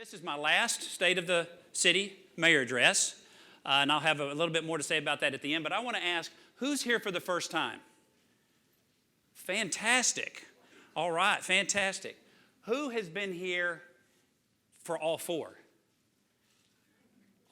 This is my last State of the City Mayor address, and I'll have a little bit more to say about that at the end, but I want to ask, who's here for the first time? Fantastic. All right, fantastic. Who has been here for all four?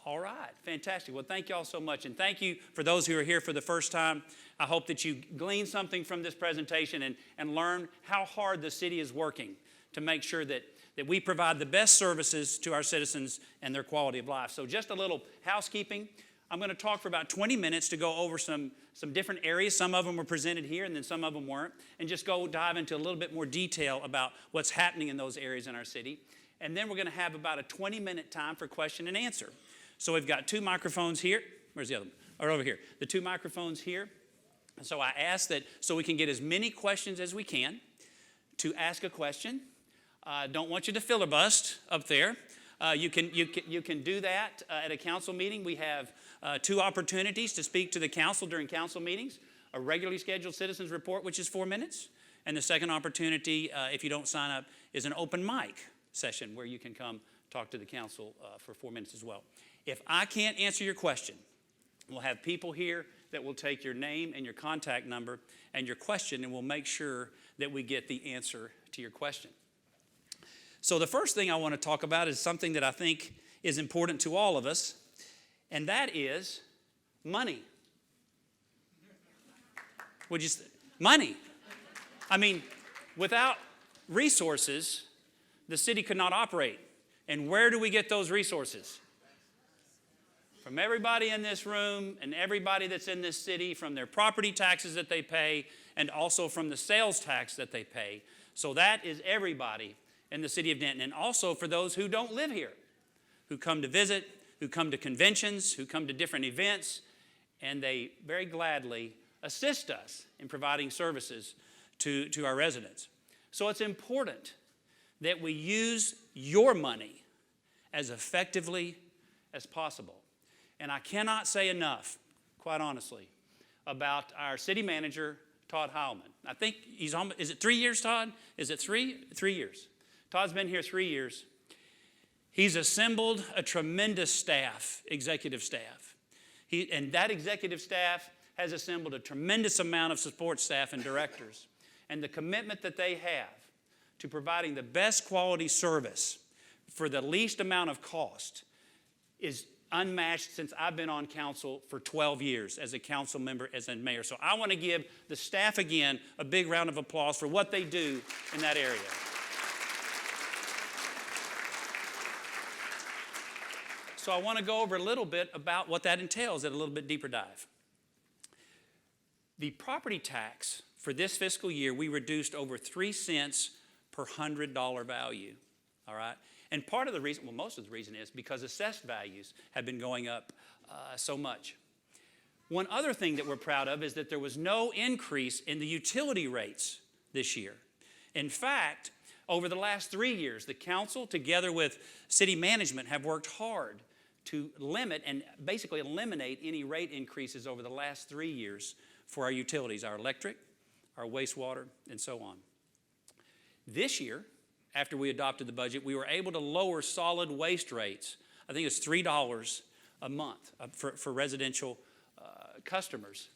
All right, fantastic. Well, thank you all so much, and thank you for those who are here for the first time. I hope that you glean something from this presentation and learn how hard the city is working to make sure that we provide the best services to our citizens and their quality of life. So just a little housekeeping. I'm going to talk for about 20 minutes to go over some different areas. Some of them were presented here and then some of them weren't. And just go dive into a little bit more detail about what's happening in those areas in our city. And then we're going to have about a 20-minute time for question and answer. So we've got two microphones here. Where's the other one? Or over here. The two microphones here. And so I ask that so we can get as many questions as we can to ask a question. Don't want you to filibust up there. You can do that at a council meeting. We have two opportunities to speak to the council during council meetings. A regularly scheduled citizens report, which is 4 minutes. And the second opportunity, if you don't sign up, is an open mic session where you can come talk to the council for 4 minutes as well. If I can't answer your question, we'll have people here that will take your name and your contact number and your question, and we'll make sure that we get the answer to your question. So the first thing I want to talk about is something that I think is important to all of us, and that is money. Money. I mean, without resources, the city could not operate. And where do we get those resources? From everybody in this room and everybody that's in this city, from their property taxes that they pay, and also from the sales tax that they pay. So that is everybody in the city of Denton, and also for those who don't live here, who come to visit, who come to conventions, who come to different events, and they very gladly assist us in providing services to our residents. So it's important that we use your money as effectively as possible. And I cannot say enough, quite honestly, about our city manager, Todd Heilman. I think he's on, is it 3 years, Todd? Is it 3? 3 years. Todd's been here 3 years. He's assembled a tremendous staff, executive staff. And that executive staff has assembled a tremendous amount of support staff and directors. And the commitment that they have to providing the best quality service for the least amount of cost is unmatched since I've been on council for 12 years as a council member, as a mayor. So I want to give the staff again a big round of applause for what they do in that area. So I want to go over a little bit about what that entails at a little bit deeper dive. The property tax for this fiscal year, we reduced over 3 cents per $100 value, all right? And part of the reason, well, most of the reason is because assessed values have been going up so much. One other thing that we're proud of is that there was no increase in the utility rates this year. In fact, over the last 3 years, the council, together with city management, have worked hard to limit and basically eliminate any rate increases over the last 3 years for our utilities, our electric, our wastewater, and so on. This year, after we adopted the budget, we were able to lower solid waste rates. I think it's $3 a month for residential customers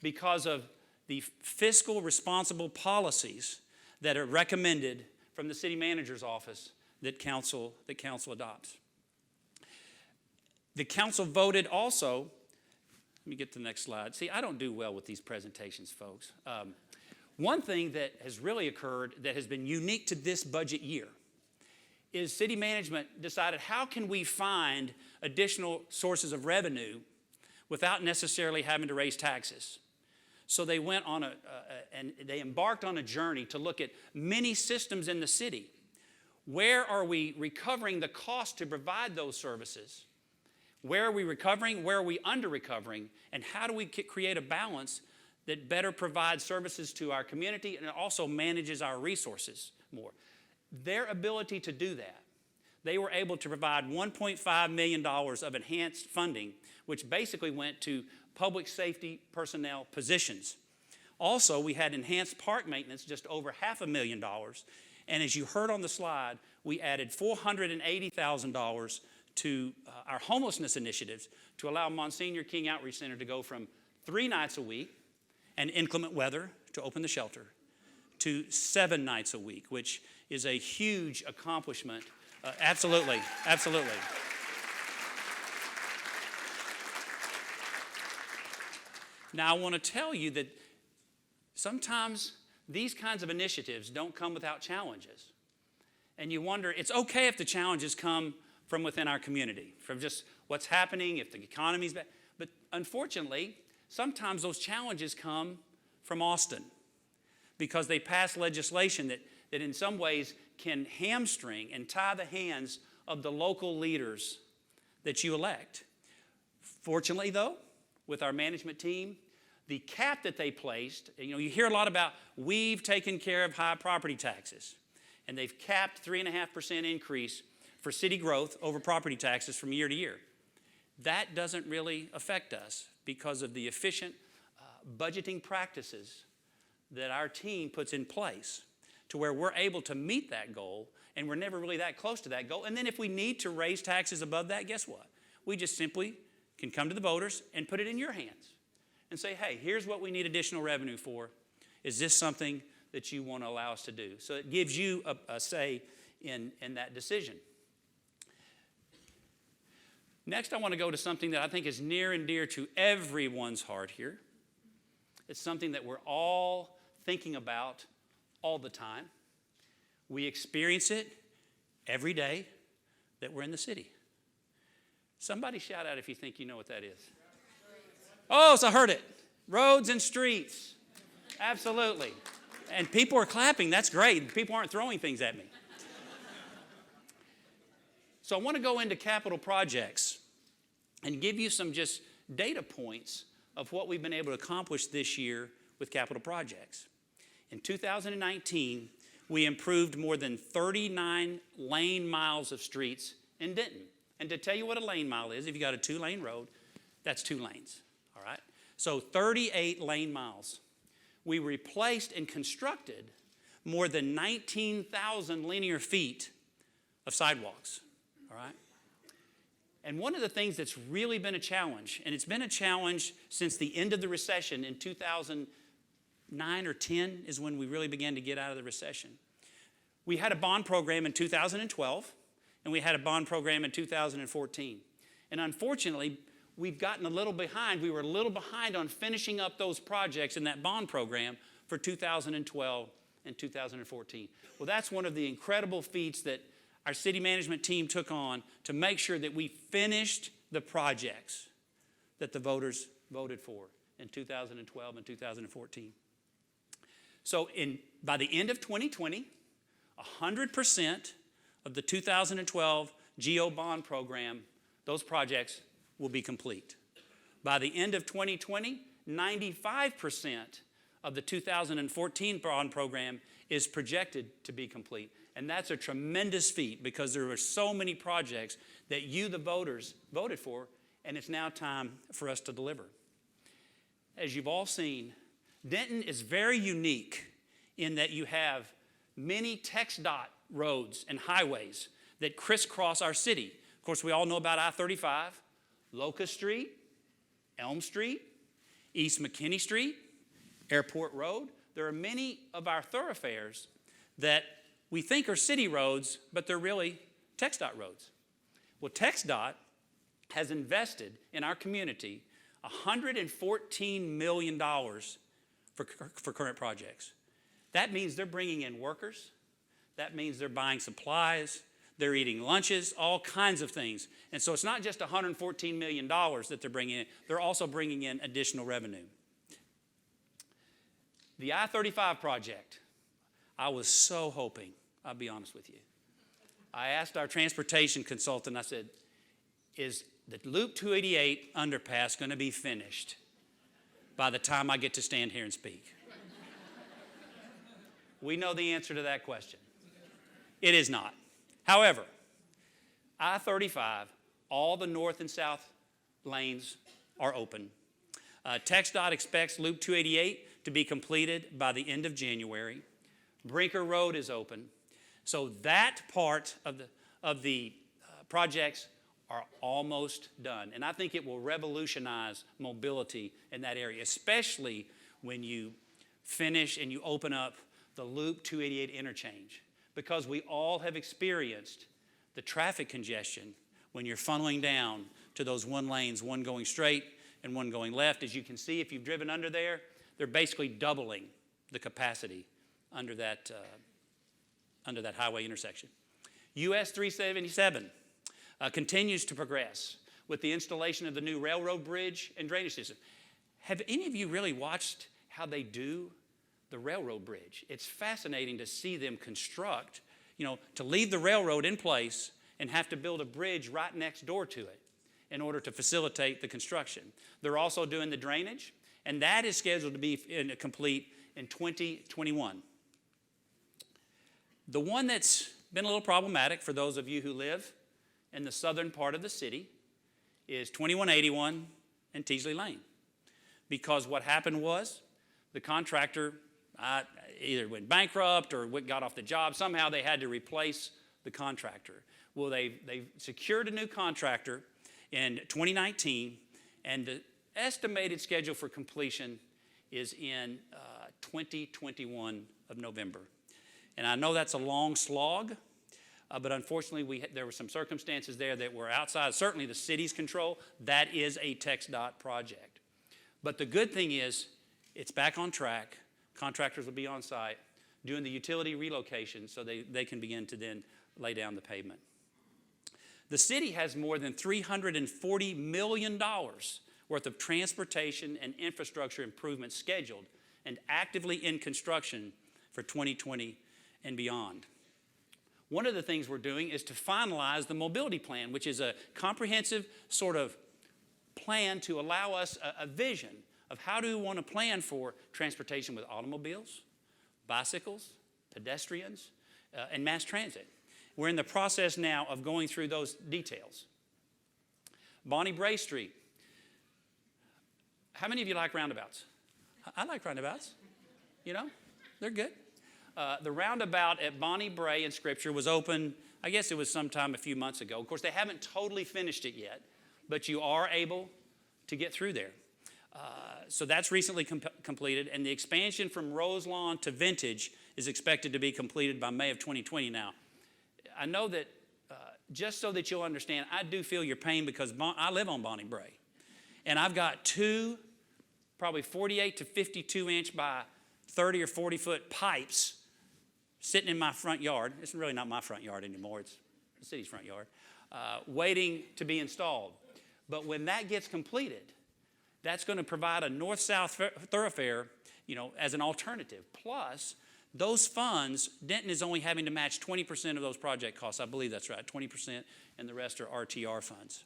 because of the fiscal responsible policies that are recommended from the city manager's office that council adopts. The council voted also, let me get to the next slide. See, I don't do well with these presentations, folks. One thing that has really occurred that has been unique to this budget year is city management decided how can we find additional sources of revenue without necessarily having to raise taxes. So they went on and they embarked on a journey to look at many systems in the city. Where are we recovering the cost to provide those services? Where are we recovering? Where are we under recovering? And how do we create a balance that better provides services to our community and also manages our resources more? Their ability to do that, they were able to provide $1.5 million of enhanced funding, which basically went to public safety personnel positions. Also, we had enhanced park maintenance, just over $500,000, And as you heard on the slide, we added $480,000 to our homelessness initiatives to allow Monsignor King Outreach Center to go from 3 nights a week and inclement weather to open the shelter to 7 nights a week, which is a huge accomplishment. Absolutely, absolutely. Now, I want to tell you that sometimes these kinds of initiatives don't come without challenges. And you wonder, it's okay if the challenges come from within our community, from just what's happening, if the economy's bad. But unfortunately, sometimes those challenges come from Austin because they pass legislation that in some ways can hamstring and tie the hands of the local leaders that you elect. Fortunately, though, with our management team, the cap that they placed, you hear a lot about we've taken care of high property taxes, and they've capped 3.5% increase for city growth over property taxes from year to year. That doesn't really affect us because of the efficient budgeting practices that our team puts in place to where we're able to meet that goal, and we're never really that close to that goal. And then if we need to raise taxes above that, guess what? We just simply can come to the voters and put it in your hands and say, hey, here's what we need additional revenue for. Is this something that you want to allow us to do? So it gives you a say in that decision. Next, I want to go to something that I think is near and dear to everyone's heart here. It's something that we're all thinking about all the time. We experience it every day that we're in the city. Somebody shout out if you think you know what that is. Oh, so I heard it. Roads and streets. Absolutely. And people are clapping. That's great. People aren't throwing things at me. So I want to go into capital projects and give you some just data points of what we've been able to accomplish this year with capital projects. In 2019, we improved more than 39 lane miles of streets in Denton. And to tell you what a lane mile is, if you got a 2-lane road, that's 2 lanes, all right? So 38 lane miles. We replaced and constructed more than 19,000 linear feet of sidewalks, all right? And one of the things that's really been a challenge, and it's been a challenge since the end of the recession in 2009 or 10 is when we really began to get out of the recession. We had a bond program in 2012, and we had a bond program in 2014. And unfortunately, we've gotten a little behind. We were a little behind on finishing up those projects in that bond program for 2012 and 2014. Well, that's one of the incredible feats that our city management team took on to make sure that we finished the projects that the voters voted for in 2012 and 2014. So by the end of 2020, 100% of the 2012 GO bond program, those projects will be complete. By the end of 2020, 95% of the 2014 bond program is projected to be complete. And that's a tremendous feat because there were so many projects that you, the voters, voted for, and it's now time for us to deliver. As you've all seen, Denton is very unique in that you have many text dot roads and highways that crisscross our city. Of course, we all know about I-35, Locust Street, Elm Street, East McKinney Street, Airport Road. There are many of our thoroughfares that we think are city roads, but they're really TxDOT roads. Well, TxDOT has invested in our community $114 million for current projects. That means they're bringing in workers. That means they're buying supplies. They're eating lunches, all kinds of things. And so it's not just $114 million that they're bringing in. They're also bringing in additional revenue. The I-35 project, I was so hoping, I'll be honest with you. I asked our transportation consultant, I said, is the Loop 288 underpass going to be finished by the time I get to stand here and speak? We know the answer to that question. It is not. However, I-35, all the north and south lanes are open. TxDOT expects Loop 288 to be completed by the end of January. Brinker Road is open. So that part of the projects are almost done. And I think it will revolutionize mobility in that area, especially when you finish and you open up the Loop 288 interchange. Because we all have experienced the traffic congestion when you're funneling down to those one lanes, one going straight and one going left. As you can see, if you've driven under there, they're basically doubling the capacity under that highway intersection. US 377 continues to progress with the installation of the new railroad bridge and drainage system. Have any of you really watched how they do the railroad bridge? It's fascinating to see them construct, to leave the railroad in place and have to build a bridge right next door to it in order to facilitate the construction. They're also doing the drainage, and that is scheduled to be complete in 2021. The one that's been a little problematic for those of you who live in the southern part of the city is 2181 and Teasley Lane. Because what happened was the contractor either went bankrupt or got off the job. Somehow they had to replace the contractor. Well, they secured a new contractor in 2019, and the estimated schedule for completion is in 2021 of November. And I know that's a long slog, but unfortunately there were some circumstances there that were outside certainly the city's control. That is a TxDOT project. But the good thing is it's back on track. Contractors will be on site doing the utility relocation so they can begin to then lay down the pavement. The city has more than $340 million worth of transportation and infrastructure improvements scheduled and actively in construction for 2020 and beyond. One of the things we're doing is to finalize the mobility plan, which is a comprehensive sort of plan to allow us a vision of how do we want to plan for transportation with automobiles, bicycles, pedestrians, and mass transit. We're in the process now of going through those details. Bonnie Bray Street. How many of you like roundabouts? I like roundabouts. They're good. The roundabout at Bonnie Bray in Scripture was open, I guess it was sometime a few months ago. Of course, they haven't totally finished it yet, but you are able to get through there. So that's recently completed, and the expansion from Roselawn to Vintage is expected to be completed by May of 2020 now. I know that, just so that you'll understand, I do feel your pain because I live on Bonnie Bray, and I've got two probably 48 to 52 inch by 30 or 40 foot pipes sitting in my front yard. It's really not my front yard anymore. It's the city's front yard, waiting to be installed. But when that gets completed, that's going to provide a north-south thoroughfare, as an alternative. Plus, those funds, Denton is only having to match 20% of those project costs. I believe that's right, 20%, and the rest are RTR funds.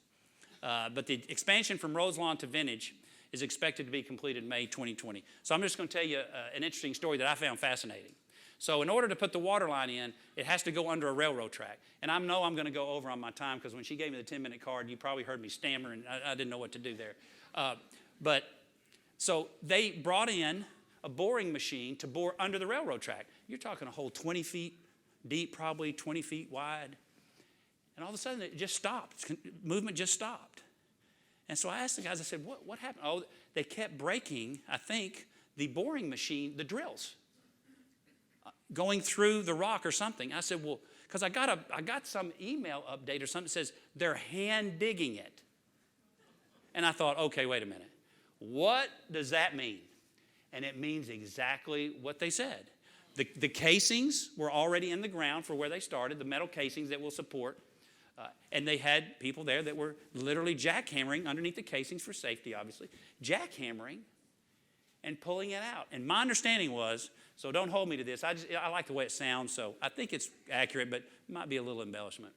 But the expansion from Roselawn to Vintage is expected to be completed in May 2020. So I'm just going to tell you an interesting story that I found fascinating. So in order to put the water line in, it has to go under a railroad track. And I know I'm going to go over on my time because when she gave me the 10-minute card, you probably heard me stammer and I didn't know what to do there. So they brought in a boring machine to bore under the railroad track. You're talking a hole 20 feet deep, probably 20 feet wide. And all of a sudden it just stopped. Movement just stopped. And so I asked the guys, I said, what happened? Oh, they kept breaking, I think, the boring machine, the drills, going through the rock or something. I said, well, because I got some email update or something that says they're hand digging it. And I thought, okay, wait a minute. What does that mean? And it means exactly what they said. The casings were already in the ground for where they started, the metal casings that will support. And they had people there that were literally jackhammering underneath the casings for safety, obviously, jackhammering and pulling it out. And my understanding was, so don't hold me to this, I like the way it sounds, so I think it's accurate, but it might be a little embellishment.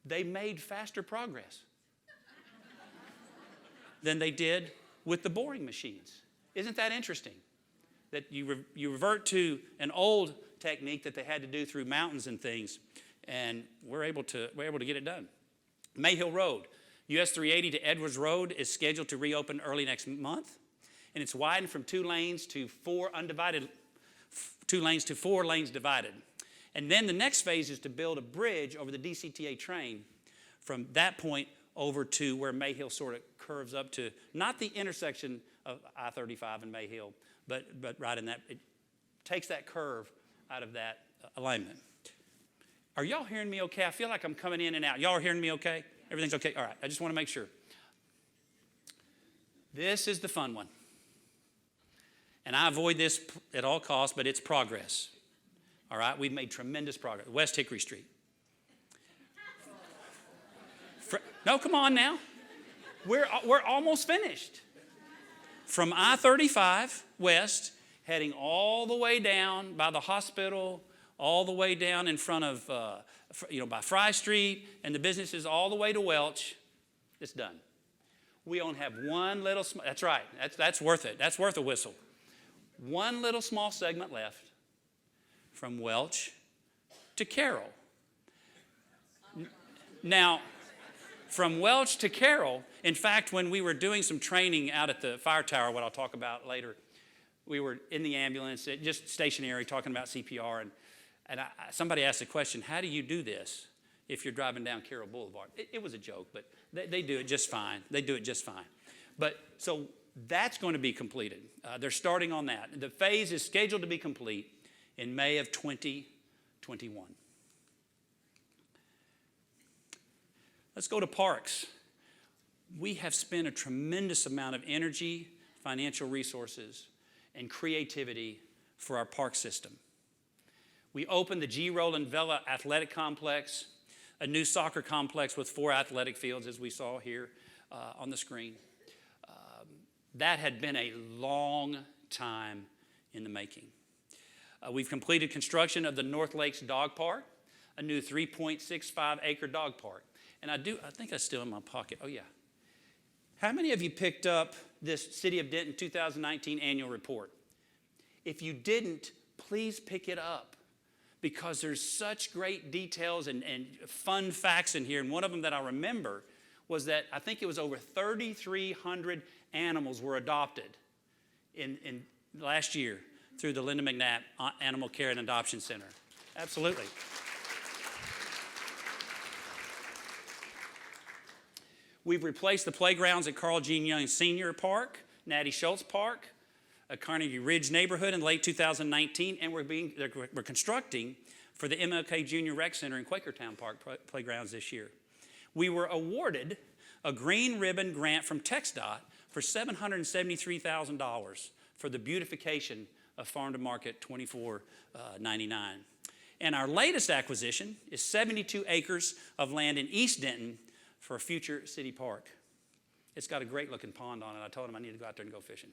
They made faster progress than they did with the boring machines. Isn't that interesting? That you revert to an old technique that they had to do through mountains and things, and we're able to get it done. Mayhill Road, US 380 to Edwards Road is scheduled to reopen early next month, and it's widened from 2 lanes to 4 lanes divided. And then the next phase is to build a bridge over the DCTA train from that point over to where Mayhill sort of curves up to, not the intersection of I-35 and Mayhill, but right in that, it takes that curve out of that alignment. Are y'all hearing me okay? I feel like I'm coming in and out. Y'all are hearing me okay? Everything's okay? All right, I just want to make sure. This is the fun one. And I avoid this at all costs, but it's progress. All right, we've made tremendous progress. West Hickory Street. No, come on now. We're almost finished. From I-35 west, heading all the way down by the hospital, all the way down in front of, by Fry Street, and the businesses all the way to Welch. It's done. We only have one little, that's right, that's worth it. That's worth a whistle. One little small segment left from Welch to Carroll. Now, from Welch to Carroll, in fact, when we were doing some training out at the fire tower, what I'll talk about later, we were in the ambulance, just stationary, talking about CPR, and somebody asked the question, how do you do this if you're driving down Carroll Boulevard? It was a joke, but they do it just fine. They do it just fine. But so that's going to be completed. They're starting on that. The phase is scheduled to be complete in May of 2021. Let's go to parks. We have spent a tremendous amount of energy, financial resources, and creativity for our park system. We opened the G. Rowland Vela Athletic Complex, a new soccer complex with 4 athletic fields, as we saw here on the screen. That had been a long time in the making. We've completed construction of the North Lakes Dog Park, a new 3.65-acre dog park. And I think that's still in my pocket. Oh, yeah. How many of you picked up this City of Denton 2019 annual report? If you didn't, please pick it up because there's such great details and fun facts in here. And one of them that I remember was that I think it was over 3,300 animals were adopted in last year through the Linda McNabb Animal Care and Adoption Center. Absolutely. We've replaced the playgrounds at Carl Gene Young Senior Park, Natty Schultz Park, a Carnegie Ridge neighborhood in late 2019, and we're constructing for the MLK Junior Rec Center in Quakertown Park playgrounds this year. We were awarded a green ribbon grant from TxDOT for $773,000 for the beautification of Farm to Market 2499. And our latest acquisition is 72 acres of land in East Denton for a future city park. It's got a great looking pond on it. I told him I need to go out there and go fishing.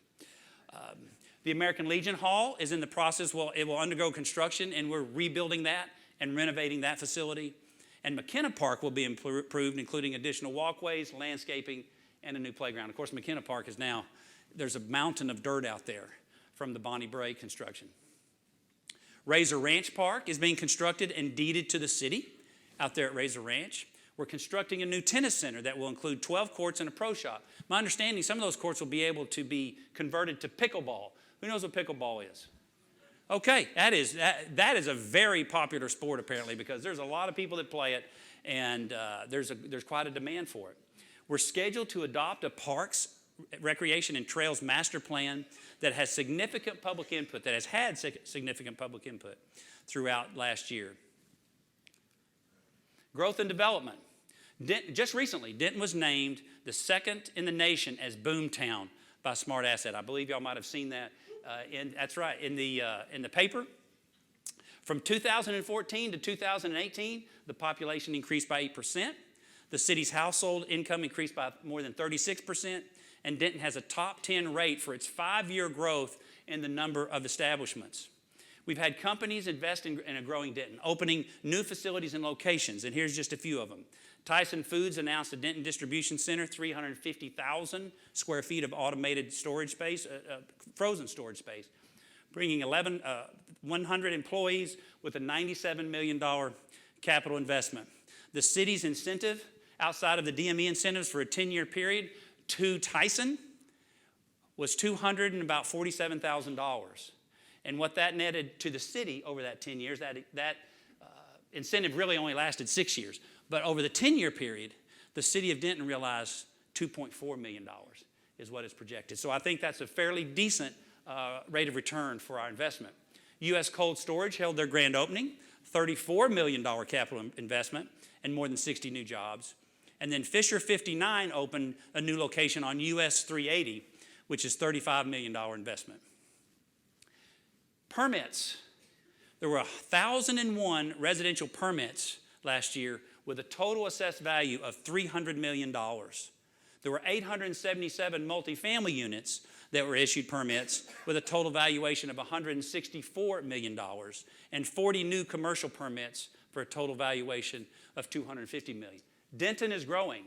The American Legion Hall is in the process. Well, it will undergo construction, and we're rebuilding that and renovating that facility. And McKenna Park will be improved, including additional walkways, landscaping, and a new playground. Of course, McKenna Park is now, there's a mountain of dirt out there from the Bonnie Bray construction. Razor Ranch Park is being constructed and deeded to the city out there at Razor Ranch. We're constructing a new tennis center that will include 12 courts and a pro shop. My understanding, some of those courts will be able to be converted to pickleball. Who knows what pickleball is? Okay, that is a very popular sport apparently because there's a lot of people that play it and there's quite a demand for it. We're scheduled to adopt a parks, recreation, and trails master plan that has significant public input, that has had significant public input throughout last year. Growth and development. Just recently, Denton was named the second in the nation as Boomtown by Smart Asset. I believe y'all might have seen that. That's right, in the paper. From 2014 to 2018, the population increased by 8%. The city's household income increased by more than 36%. And Denton has a top 10 rate for its 5-year growth in the number of establishments. We've had companies invest in a growing Denton, opening new facilities and locations, and here's just a few of them. Tyson Foods announced a Denton Distribution Center, 350,000 square feet of automated storage space, frozen storage space, bringing 100 employees with a $97 million capital investment. The city's incentive, outside of the DME incentives for a 10-year period, to Tyson was $247,000. And what that netted to the city over that 10 years, that incentive really only lasted 6 years. But over the 10-year period, the city of Denton realized $2.4 million is what is projected. So I think that's a fairly decent rate of return for our investment. U.S. Cold Storage held their grand opening, $34 million capital investment, and more than 60 new jobs. And then Fisher 59 opened a new location on US 380, which is $35 million investment. Permits. There were 1,001 residential permits last year with a total assessed value of $300 million. There were 877 multifamily units that were issued permits with a total valuation of $164 million and 40 new commercial permits for a total valuation of $250 million. Denton is growing.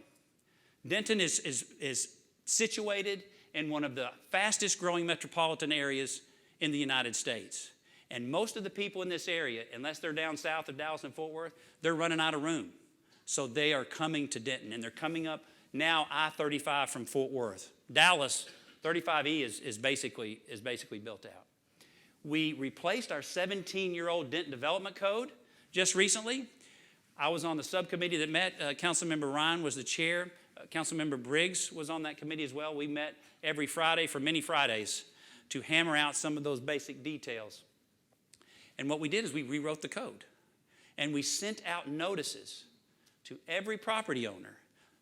Denton is situated in one of the fastest growing metropolitan areas in the United States. And most of the people in this area, unless they're down south of Dallas and Fort Worth, they're running out of room. So they are coming to Denton, and they're coming up now I-35 from Fort Worth. Dallas, 35E is basically built out. We replaced our 17-year-old Denton Development Code just recently. I was on the subcommittee that met. Councilmember Ryan was the chair. Councilmember Briggs was on that committee as well. We met every Friday for many Fridays to hammer out some of those basic details. And what we did is we rewrote the code. And we sent out notices to every property owner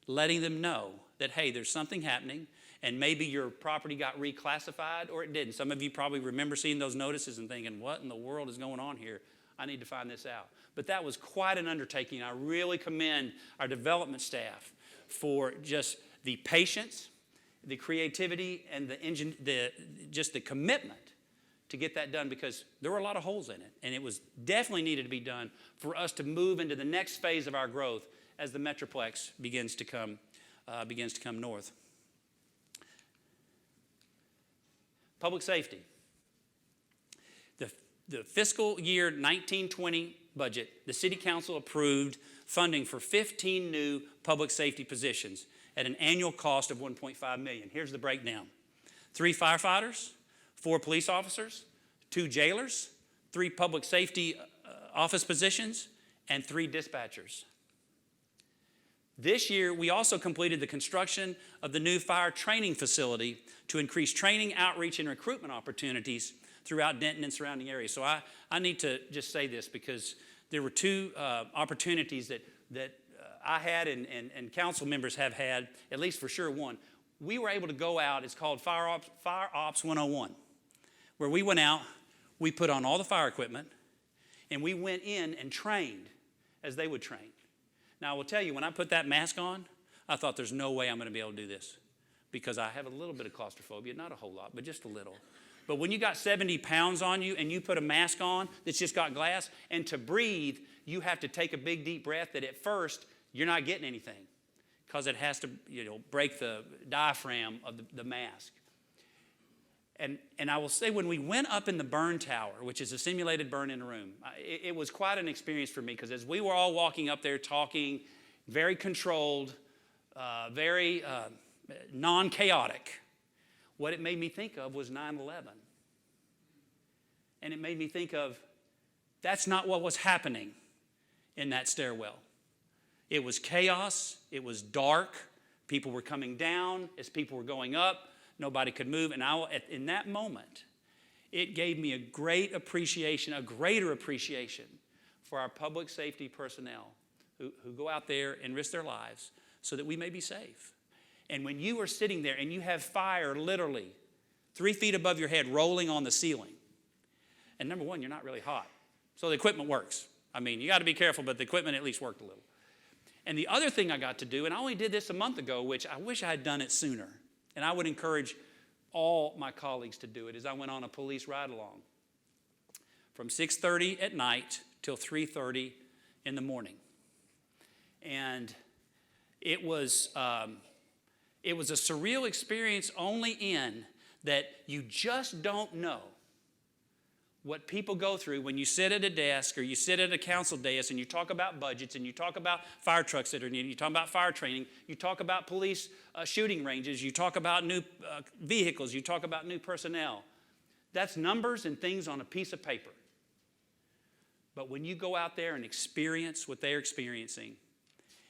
letting them know that, hey, there's something happening, and maybe your property got reclassified or it didn't. Some of you probably remember seeing those notices and thinking, what in the world is going on here? I need to find this out. But that was quite an undertaking. I really commend our development staff for just the patience, the creativity, and just the commitment to get that done, because there were a lot of holes in it, and it was definitely needed to be done for us to move into the next phase of our growth as the Metroplex begins to come north. Public safety. The fiscal year 1920 budget, the City Council approved funding for 15 new public safety positions at an annual cost of $1.5 million. Here's the breakdown. 3 firefighters, 4 police officers, 2 jailers, 3 public safety office positions, and 3 dispatchers. This year, we also completed the construction of the new fire training facility to increase training, outreach, and recruitment opportunities throughout Denton and surrounding areas. So I need to just say this, because there were 2 opportunities that I had and council members have had, at least for sure one. We were able to go out, it's called Fire Ops 101, where we went out, we put on all the fire equipment, and we went in and trained as they would train. Now, I will tell you, when I put that mask on, I thought there's no way I'm going to be able to do this, because I have a little bit of claustrophobia, not a whole lot, but just a little. But when you got 70 pounds on you and you put a mask on that's just got glass, and to breathe, you have to take a big, deep breath that at first you're not getting anything, because it has to break the diaphragm of the mask. And I will say, when we went up in the burn tower, which is a simulated burn in a room, it was quite an experience for me, because as we were all walking up there talking, very controlled, very non-chaotic, what it made me think of was 9/11. And it made me think of, that's not what was happening in that stairwell. It was chaos, it was dark, people were coming down as people were going up. Nobody could move, and in that moment, it gave me a greater appreciation for our public safety personnel who go out there and risk their lives so that we may be safe. And when you are sitting there and you have fire literally 3 feet above your head rolling on the ceiling, and number one, you're not really hot, so the equipment works. I mean, you got to be careful, but the equipment at least worked a little. And the other thing I got to do, and I only did this a month ago, which I wish I had done it sooner, and I would encourage all my colleagues to do it, is I went on a police ride-along from 6:30 at night till 3:30 in the morning. And it was a surreal experience, only in that you just don't know what people go through when you sit at a desk or you sit at a council dais and you talk about budgets and you talk about fire trucks that are needed, you talk about fire training, you talk about police shooting ranges, you talk about new vehicles, you talk about new personnel. That's numbers and things on a piece of paper. But when you go out there and experience what they're experiencing,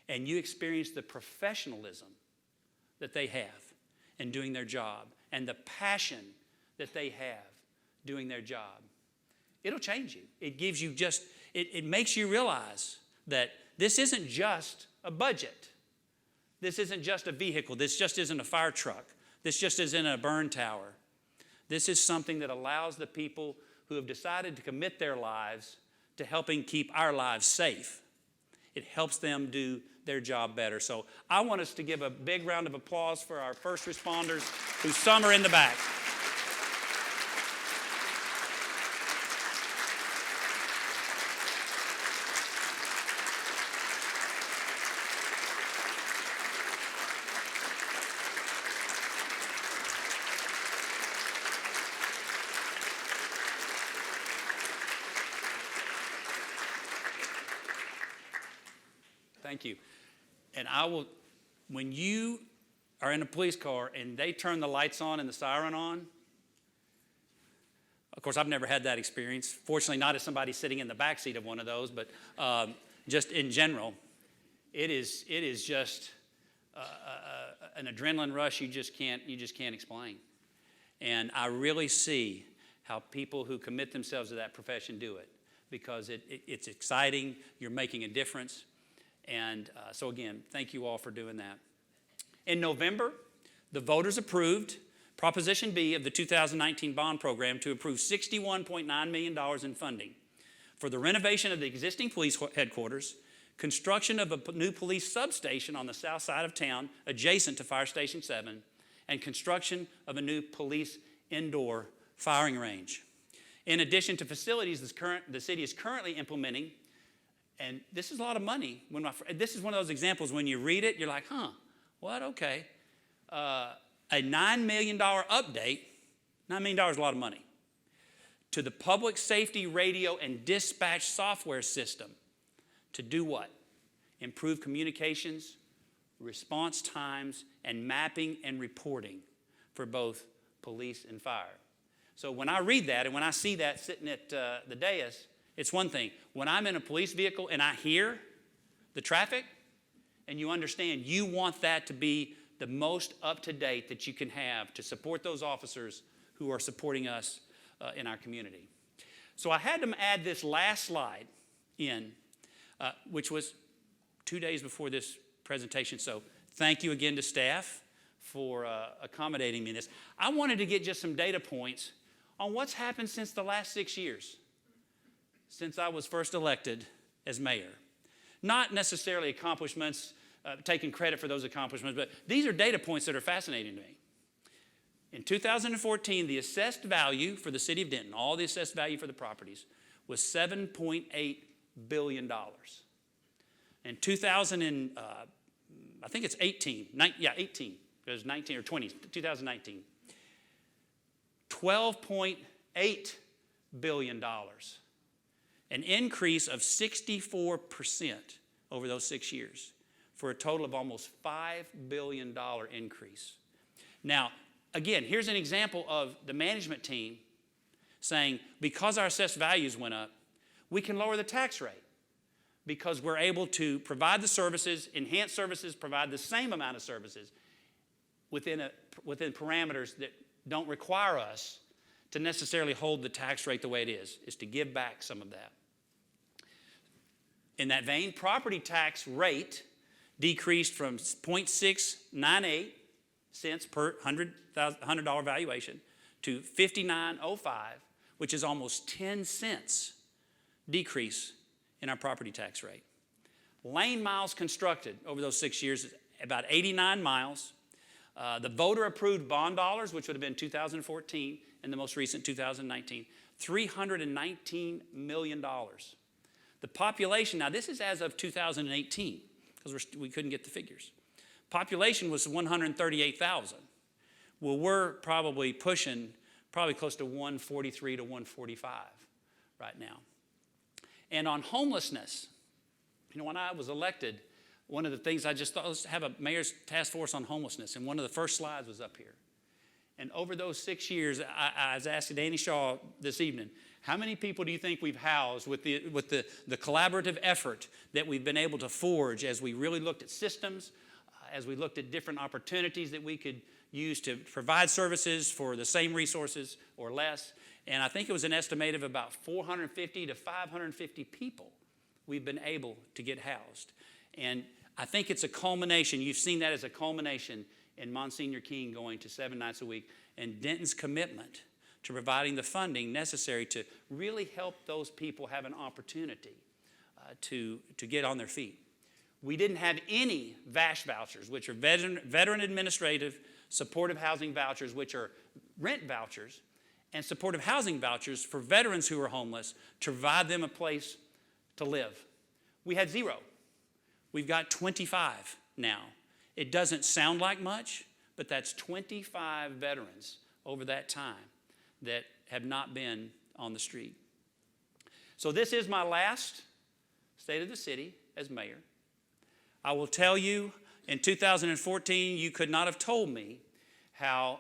and you experience the professionalism that they have in doing their job, and the passion that they have doing their job, it'll change you. It gives you just, it makes you realize that this isn't just a budget. This isn't just a vehicle. This just isn't a fire truck. This just isn't a burn tower. This is something that allows the people who have decided to commit their lives to helping keep our lives safe. It helps them do their job better. So I want us to give a big round of applause for our first responders, who some are in the back. Thank you. And I will, when you are in a police car and they turn the lights on and the siren on, of course, I've never had that experience. Fortunately, not as somebody sitting in the back seat of one of those, but just in general, it is just an adrenaline rush you just can't explain. And I really see how people who commit themselves to that profession do it, because it's exciting. You're making a difference. And so again, thank you all for doing that. In November, the voters approved Proposition B of the 2019 bond program to approve $61.9 million in funding for the renovation of the existing police headquarters, construction of a new police substation on the south side of town adjacent to Fire Station 7, and construction of a new police indoor firing range. In addition to facilities the city is currently implementing. And this is a lot of money. This is one of those examples when you read it, you're like, what? Okay. A $9 million update, $9 million is a lot of money, to the public safety radio and dispatch software system to do what? Improve communications, response times, and mapping and reporting for both police and fire. So when I read that and when I see that sitting at the dais, it's one thing. When I'm in a police vehicle and I hear the traffic, and you understand you want that to be the most up-to-date that you can have to support those officers who are supporting us in our community. So I had them add this last slide in, which was 2 days before this presentation. So thank you again to staff for accommodating me in this. I wanted to get just some data points on what's happened since the last 6 years, since I was first elected as mayor. Not necessarily accomplishments, taking credit for those accomplishments, but these are data points that are fascinating to me. In 2014, the assessed value for the City of Denton, all the assessed value for the properties, was $7.8 billion. In 2000, I think it's 18, 18, it was 19 or 20, 2019, $12.8 billion. An increase of 64% over those 6 years, for a total of almost $5 billion increase. Now, again, here's an example of the management team saying, because our assessed values went up, we can lower the tax rate because we're able to provide the services, enhance services, provide the same amount of services within parameters that don't require us to necessarily hold the tax rate the way it is to give back some of that. In that vein, property tax rate decreased from 0.698 cents per $100 valuation to 59.05, which is almost 10 cents decrease in our property tax rate. Lane miles constructed over those 6 years, about 89 miles. The voter-approved bond dollars, which would have been 2014, and the most recent 2019, $319 million. The population, now this is as of 2018, because we couldn't get the figures. Population was 138,000. Well, we're probably pushing close to 143 to 145 right now. And on homelessness, when I was elected, one of the things I just thought, let's have a mayor's task force on homelessness, and one of the first slides was up here. And over those 6 years, I was asking Danny Shaw this evening, how many people do you think we've housed with the collaborative effort that we've been able to forge as we really looked at systems, as we looked at different opportunities that we could use to provide services for the same resources or less? And I think it was an estimate of about 450 to 550 people we've been able to get housed. And I think it's a culmination. You've seen that as a culmination in Monsignor King going to 7 nights a week and Denton's commitment to providing the funding necessary to really help those people have an opportunity to get on their feet. We didn't have any VASH vouchers, which are Veteran Administrative Supportive Housing Vouchers, which are rent vouchers, and supportive housing vouchers for veterans who are homeless to provide them a place to live. We had 0. We've got 25 now. It doesn't sound like much, but that's 25 veterans over that time that have not been on the street. So this is my last State of the City as mayor. I will tell you, in 2014, you could not have told me how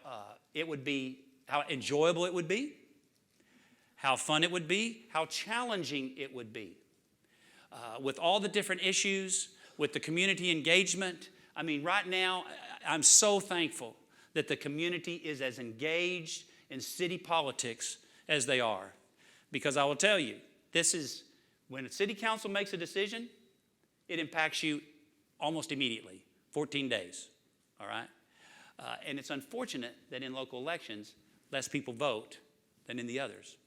how enjoyable it would be, how fun it would be, how challenging it would be. With all the different issues, with the community engagement. I mean, right now, I'm so thankful that the community is as engaged in city politics as they are. Because I will tell you, this is, when a city council makes a decision, it impacts you almost immediately, 14 days, all right? And it's unfortunate that in local elections, less people vote than in the others.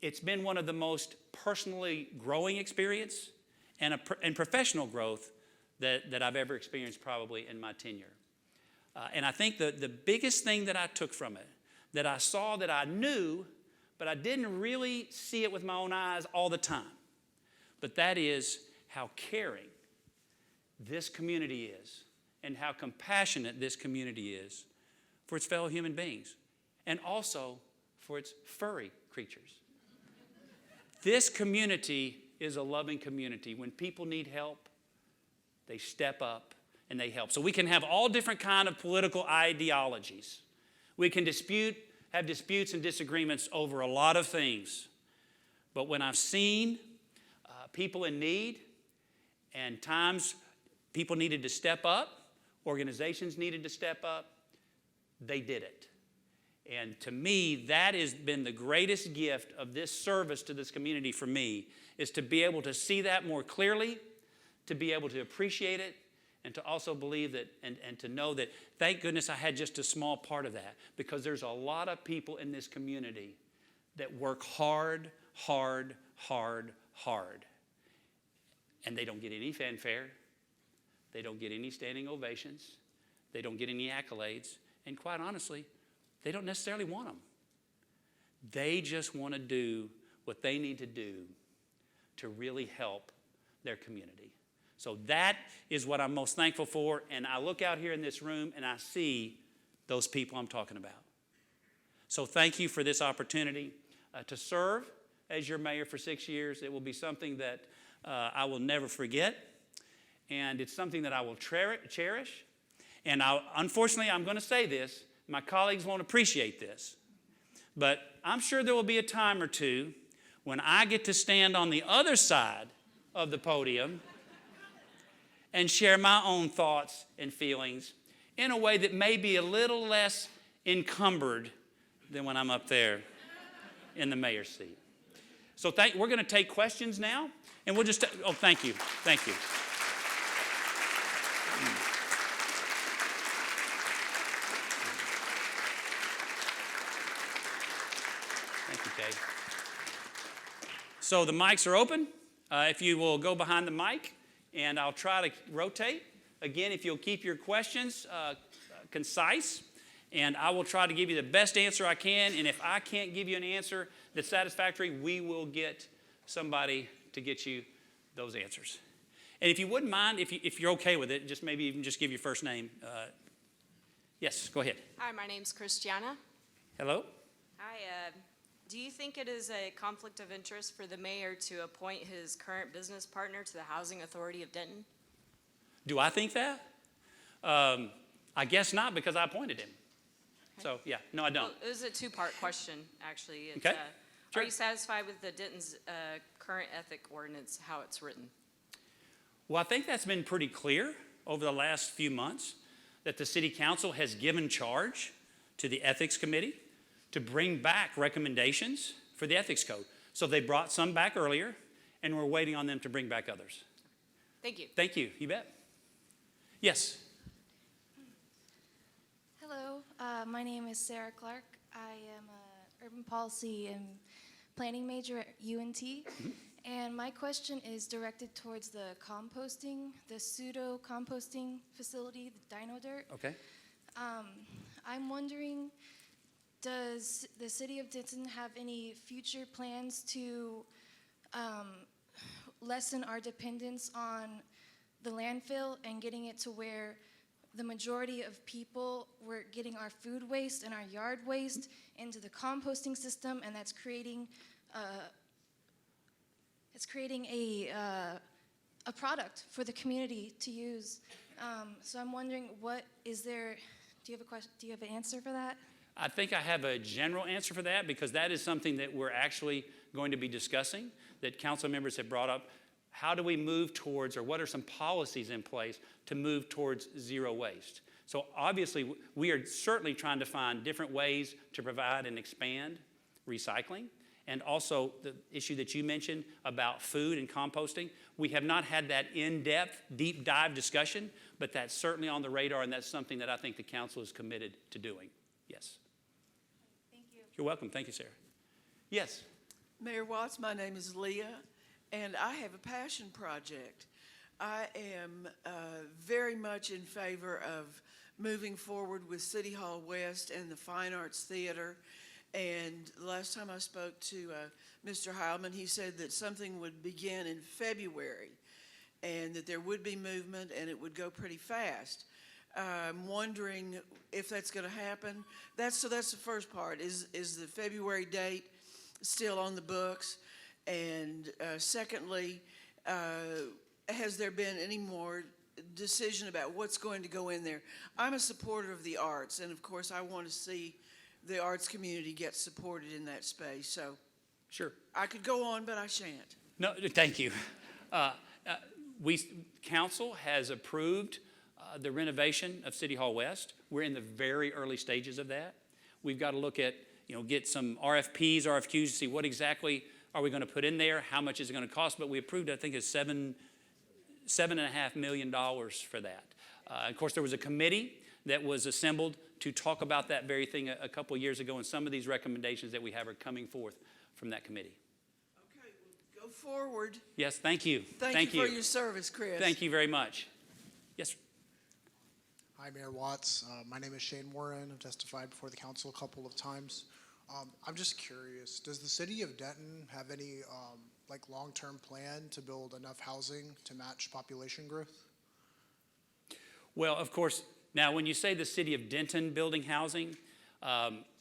It's been one of the most personally growing experience and professional growth that I've ever experienced probably in my tenure. And I think the biggest thing that I took from it, that I saw, that I knew, but I didn't really see it with my own eyes all the time, but that is how caring this community is and how compassionate this community is for its fellow human beings and also for its furry creatures. This community is a loving community. When people need help, they step up and they help. So we can have all different kind of political ideologies. We can have disputes and disagreements over a lot of things. But when I've seen people in need, and times people needed to step up, organizations needed to step up, they did it. And to me, that has been the greatest gift of this service to this community for me, is to be able to see that more clearly, to be able to appreciate it, and to also believe that, and to know that, thank goodness I had just a small part of that, because there's a lot of people in this community that work hard, hard, hard, hard. And they don't get any fanfare. They don't get any standing ovations. They don't get any accolades. And quite honestly, they don't necessarily want them. They just want to do what they need to do to really help their community. So that is what I'm most thankful for. And I look out here in this room and I see those people I'm talking about. So thank you for this opportunity to serve as your mayor for 6 years. It will be something that I will never forget. And it's something that I will cherish. And unfortunately, I'm going to say this. My colleagues won't appreciate this. But I'm sure there will be a time or two when I get to stand on the other side of the podium and share my own thoughts and feelings in a way that may be a little less encumbered than when I'm up there in the mayor's seat. So we're going to take questions now, and we'll just, thank you. Thank you. Thank you, Kay. So the mics are open. If you will go behind the mic, and I'll try to rotate. Again, if you'll keep your questions concise, and I will try to give you the best answer I can. And if I can't give you an answer that's satisfactory, we will get somebody to get you those answers. And if you wouldn't mind, if you're okay with it, just maybe even just give your first name. Yes, go ahead. Hi, my name's Christiana. Hello. Hi. Do you think it is a conflict of interest for the mayor to appoint his current business partner to the Housing Authority of Denton? Do I think that? I guess not, because I appointed him. So, yeah, no, I don't. Well, it was a two-part question, actually. It's, Okay, sure. Are you satisfied with the Denton's current ethic ordinance, how it's written? Well, I think that's been pretty clear over the last few months, that the city council has given charge to the ethics committee to bring back recommendations for the ethics code. So they brought some back earlier, and we're waiting on them to bring back others. Thank you. Thank you, you bet. Yes. Hello, my name is Sarah Clark. I am an urban policy and planning major at UNT. And my question is directed towards the composting, the pseudo-composting facility, the Dino Dirt. Okay. I'm wondering, does the City of Denton have any future plans to lessen our dependence on the landfill and getting it to where the majority of people were getting our food waste and our yard waste into the composting system, and that's creating a product for the community to use. So I'm wondering, what is there? Do you have a question? Do you have an answer for that? I think I have a general answer for that, because that is something that we're actually going to be discussing, that council members have brought up. How do we move towards, or what are some policies in place to move towards zero waste? So obviously, we are certainly trying to find different ways to provide and expand recycling. And also the issue that you mentioned about food and composting. We have not had that in-depth, deep dive discussion, but that's certainly on the radar, and that's something that I think the council is committed to doing. Yes. Thank you. You're welcome. Thank you, Sarah. Yes. Mayor Watts, my name is Leah, and I have a passion project. I am very much in favor of moving forward with City Hall West and the Fine Arts Theater. And last time I spoke to Mr. Heilman, he said that something would begin in February and that there would be movement and it would go pretty fast. I'm wondering if that's going to happen. So that's the first part. Is the February date still on the books? And secondly, has there been any more decision about what's going to go in there? I'm a supporter of the arts, and of course I want to see the arts community get supported in that space. So Sure. I could go on, but I shan't. No, thank you. Council has approved the renovation of City Hall West. We're in the very early stages of that. We've got to look at, get some RFPs, RFQs to see what exactly are we going to put in there, how much is it going to cost, but we approved, I think, it's $7.5 million for that. Of course, there was a committee that was assembled to talk about that very thing a couple of years ago, and some of these recommendations that we have are coming forth from that committee. Okay, well, go forward. Yes, thank you. Thank you for your service, Chris. Thank you very much. Yes, sir. Hi, Mayor Watts. My name is Shane Warren. I've testified before the council a couple of times. I'm just curious, does the City of Denton have any long-term plan to build enough housing to match population growth? Well, of course, now when you say the City of Denton building housing, To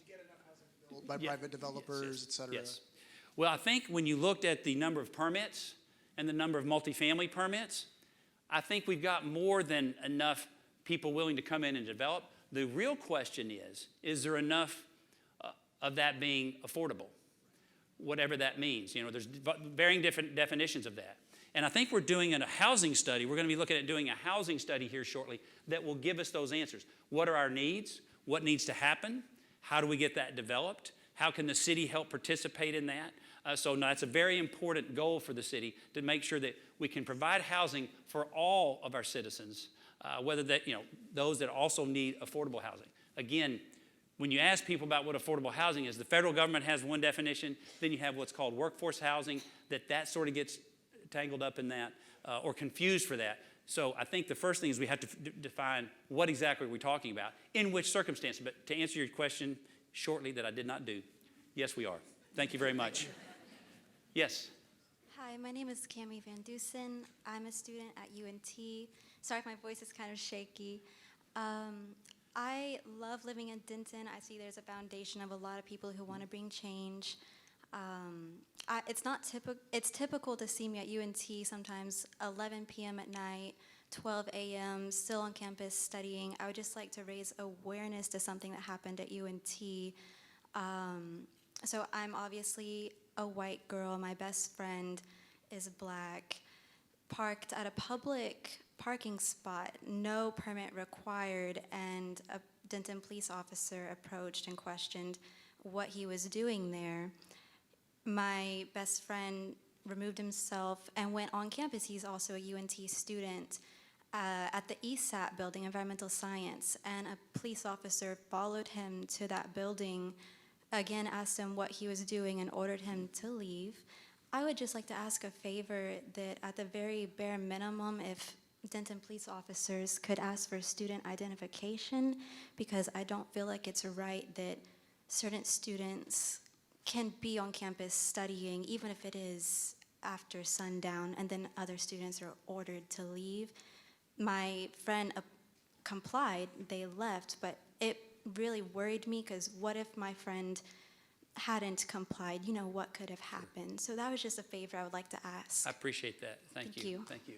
get enough housing built by private developers, et cetera? yes. Well, I think when you looked at the number of permits and the number of multifamily permits, I think we've got more than enough people willing to come in and develop. The real question is there enough of that being affordable? Whatever that means. There's varying different definitions of that. And I think we're doing a housing study. We're going to be looking at doing a housing study here shortly that will give us those answers. What are our needs? What needs to happen? How do we get that developed? How can the city help participate in that? So that's a very important goal for the city, to make sure that we can provide housing for all of our citizens, whether that, those that also need affordable housing. Again, when you ask people about what affordable housing is, the federal government has one definition, then you have what's called workforce housing, that sort of gets tangled up in that or confused for that. So I think the first thing is we have to define what exactly are we talking about, in which circumstances. But to answer your question shortly, that I did not do, yes, we are. Thank you very much. Yes. Hi, my name is Cami Van Dusen. I'm a student at UNT. Sorry if my voice is kind of shaky. I love living in Denton. I see there's a foundation of a lot of people who want to bring change. It's typical to see me at UNT sometimes 11 p.m. at night 12 a.m., still on campus studying. I would just like to raise awareness to something that happened at UNT. So I'm obviously a white girl. My best friend is black. Parked at a public parking spot, no permit required, and a Denton police officer approached and questioned what he was doing there. My best friend removed himself and went on campus. He's also a UNT student at the ESAT building, Environmental Science, and a police officer followed him to that building, again asked him what he was doing and ordered him to leave. I would just like to ask a favor that at the very bare minimum, if Denton police officers could ask for student identification, because I don't feel like it's right that certain students can be on campus studying, even if it is after sundown, and then other students are ordered to leave. My friend complied, they left, but it really worried me, because what if my friend hadn't complied? You know, what could have happened? So that was just a favor I would like to ask. I appreciate that. Thank Thank you. you. Thank you.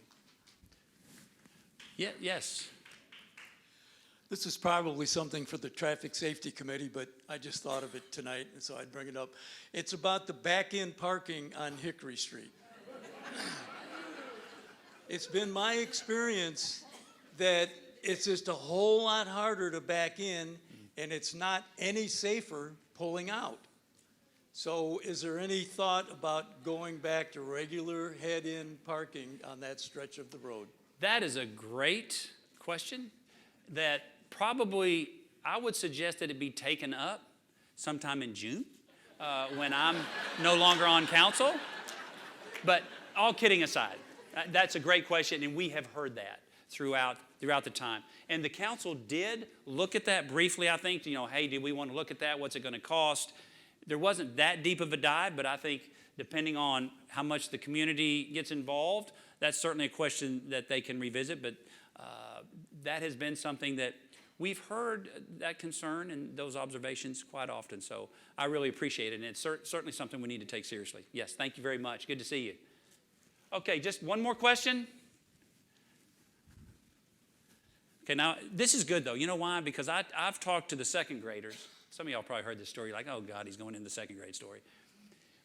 Yeah, yes. This is probably something for the Traffic Safety Committee, but I just thought of it tonight, and so I'd bring it up. It's about the back-end parking on Hickory Street. It's been my experience that it's just a whole lot harder to back in, and it's not any safer pulling out. So is there any thought about going back to regular head-in parking on that stretch of the road? That is a great question that probably I would suggest that it be taken up sometime in June when I'm no longer on council. But all kidding aside, that's a great question, and we have heard that throughout the time. And the council did look at that briefly, I think, hey, do we want to look at that? What's it going to cost? There wasn't that deep of a dive, but I think depending on how much the community gets involved, that's certainly a question that they can revisit. But that has been something that we've heard, that concern and those observations quite often. So I really appreciate it, and it's certainly something we need to take seriously. Yes, thank you very much. Good to see you. Okay, just one more question. Okay, now this is good though. You know why? Because I've talked to the second graders. Some of y'all probably heard this story, like, oh God, he's going into the second grade story.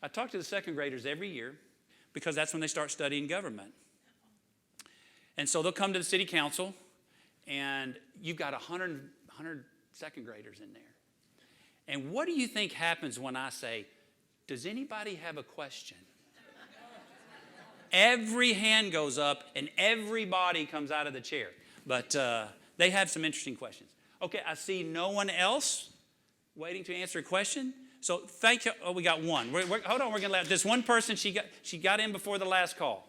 I talk to the second graders every year because that's when they start studying government. And so they'll come to the city council, and you've got 100 second graders in there. And what do you think happens when I say, does anybody have a question? Every hand goes up, and everybody comes out of the chair. But they have some interesting questions. Okay, I see no one else waiting to answer a question. So thank you. Oh, we got one. Hold on, we're going to let this one person, she got in before the last call.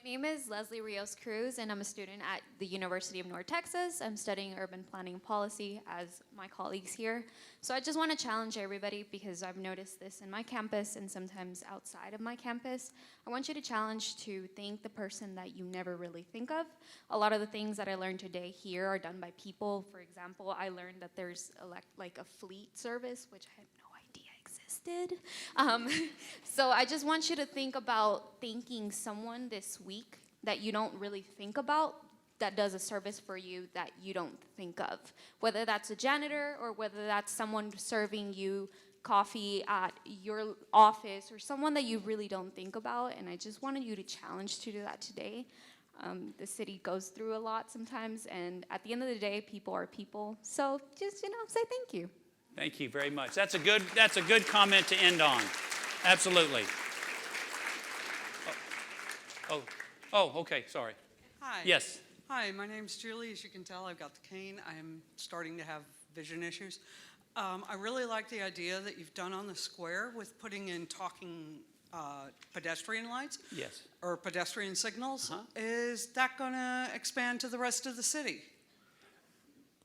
My name is Leslie Rios Cruz, and I'm a student at the University of North Texas. I'm studying urban planning policy as my colleagues here. So I just want to challenge everybody, because I've noticed this in my campus and sometimes outside of my campus. I want you to challenge to thank the person that you never really think of. A lot of the things that I learned today here are done by people. For example, I learned that there's like a fleet service, which I had no idea existed. So I just want you to think about thanking someone this week that you don't really think about, that does a service for you that you don't think of. Whether that's a janitor, or whether that's someone serving you coffee at your office, or someone that you really don't think about. And I just wanted you to challenge to do that today. The city goes through a lot sometimes, and at the end of the day, people are people. So just, say thank you. Thank you very much. That's a good comment to end on. Absolutely. Oh, okay, sorry. Hi. Yes. Hi, my name's Julie. As you can tell, I've got the cane. I am starting to have vision issues. I really like the idea that you've done on the square with putting in talking pedestrian lights. Yes. Or pedestrian signals. Is that going to expand to the rest of the city?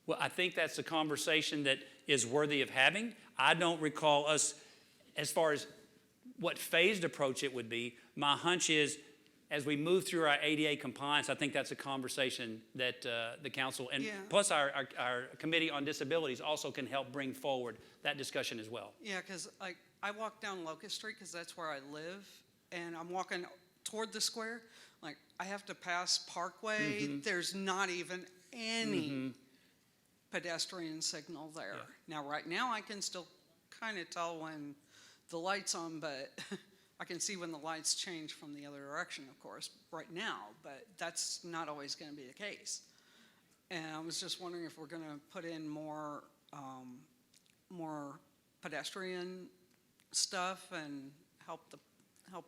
Well, I think that's a conversation that is worthy of having. I don't recall us, as far as what phased approach it would be. My hunch is, as we move through our ADA compliance, I think that's a conversation that the council, and plus our Committee on Disabilities also can help bring forward that discussion as well. Yeah, because I walk down Locust Street because that's where I live, and I'm walking toward the square, like, I have to pass Parkway, there's not even any pedestrian signal there. Yeah. Now, right now, I can still kind of tell when the light's on, but I can see when the lights change from the other direction, of course, right now, but that's not always going to be the case. And I was just wondering if we're going to put in more pedestrian stuff and help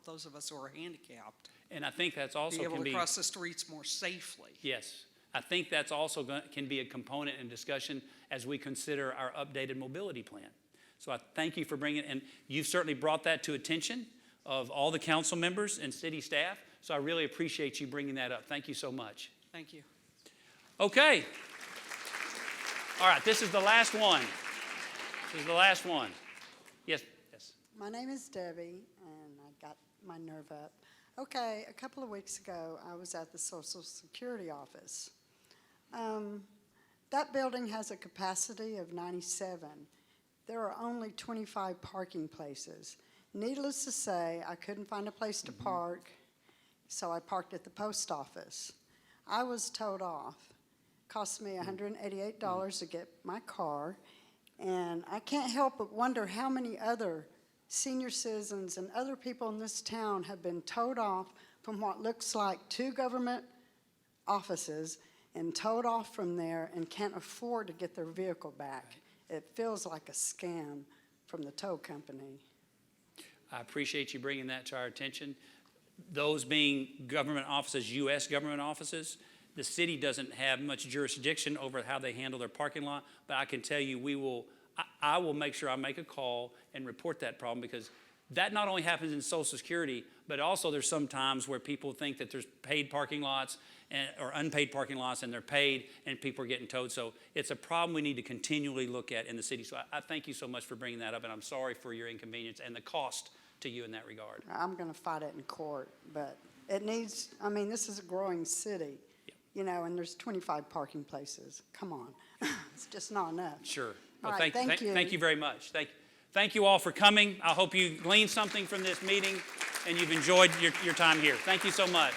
those of us who are handicapped And I think that's also be able can to be, cross the streets more safely. yes, I think that's also can be a component in discussion as we consider our updated mobility plan. So I thank you for bringing it, and you've certainly brought that to attention of all the council members and city staff. So I really appreciate you bringing that up. Thank you so much. Thank you. Okay. All right, this is the last one. This is the last one. Yes, yes. My name is Debbie, and I got my nerve up. Okay, a couple of weeks ago, I was at the Social Security office. That building has a capacity of 97. There are only 25 parking places. Needless to say, I couldn't find a place to park, so I parked at the post office. I was towed off. Cost me $188 to get my car, and I can't help but wonder how many other senior citizens and other people in this town have been towed off from what looks like 2 government offices and towed off from there and can't afford to get their vehicle back. It feels like a scam from the tow company. I appreciate you bringing that to our attention. Those being government offices, U.S. government offices, the city doesn't have much jurisdiction over how they handle their parking lot, but I can tell you I will make sure I make a call and report that problem, because that not only happens in Social Security, but also there's some times where people think that there's paid parking lots or unpaid parking lots, and they're paid and people are getting towed. So it's a problem we need to continually look at in the city. So I thank you so much for bringing that up, and I'm sorry for your inconvenience and the cost to you in that regard. I'm going to fight it in court, but it needs, I mean, this is a growing city, you know, and there's 25 parking places. Come on. It's just not enough. Sure. All Well, right, thank you. Thank you very much. Thank you all for coming. I hope you gleaned something from this meeting and you've enjoyed your time here. Thank you so much.